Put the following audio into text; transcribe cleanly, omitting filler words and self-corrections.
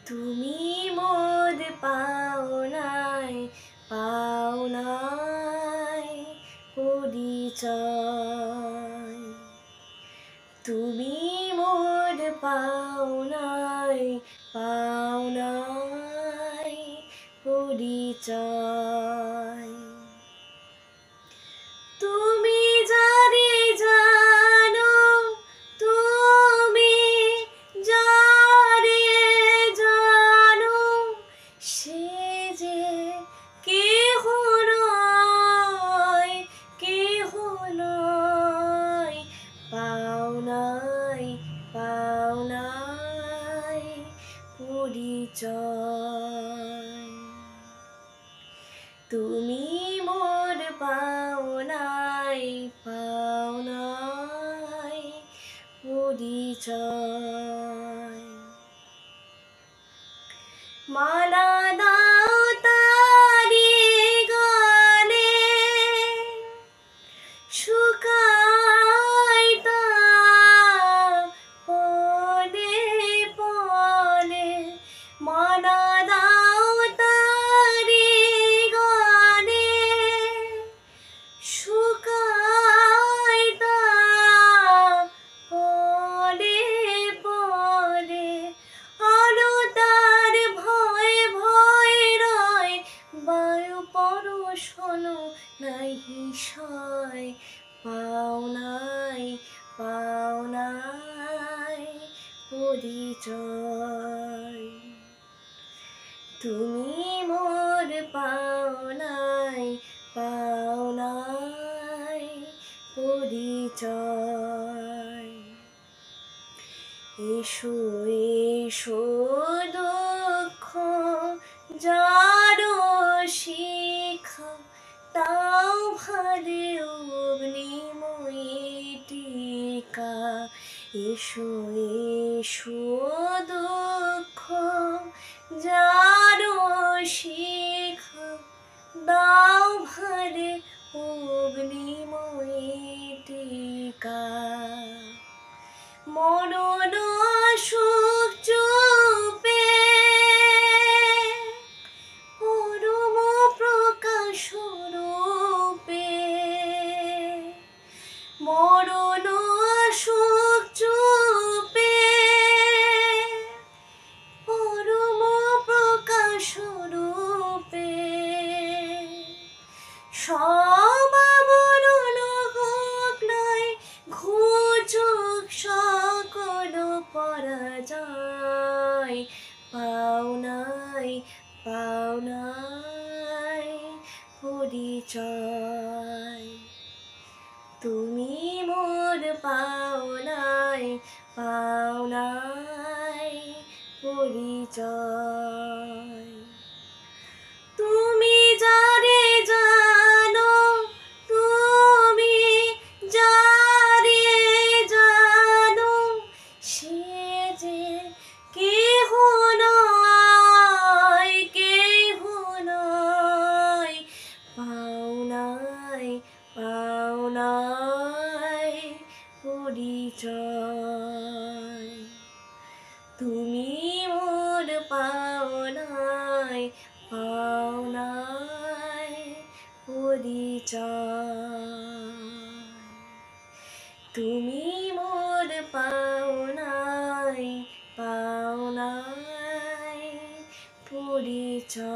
তুমি মোর পাওনায় পাওনায় পরিচয়। তুমি মোর পাওনায় পাওনায় পরিচয়। তুমি যারে জানো, তুমি যারে জানো, সে যে কেহ নয়, কেহ নয়। পাওনায় পাওনায় পরিচয়। তুমি মোর পাওনায় পাওনায় পরিচয়। মালা দাও তারি গানে, শুকাই তা পলে পলে। মালা দাও তারি গানে, শুকাই তা পলে পলে। আলো তার ভয় ভয় রয়, বায়ু পরশন নাহি সয়। পাওনায় পাওনায় পরিচয়। তুমি মোর পাওনায় পাওনায় পরিচয়। এসো এসো দুঃখ যারো শিখা, তাও ভারে অগ্নিময়ী টিকা। এসো এসো দুঃখ যারো শিখা, দাও ভারে অগ্নিময়ী টিকা। মরণ সুখ চুপে পরম প্রকাশ রূপে। মরণ সুখ চুপে পরম প্রকাশ রূপে। সব মরণ হোক নাই ঘুচুক সকল পরাজয়। পাওনায় পাওনায় পরিচয়। তুমি মোর পাওনায় পাওনায় পরিচয়। তুমি যারে জানো, তুমি যারে জানো, সে যে কেহ নয়, কেহ নয়। পাওনায় পাওনায় পরিচয়। তুমি মোর পাওনায় পাওনায় পরিচয়। তুমি মোর পাওনায় পাওনায় পরিচয়।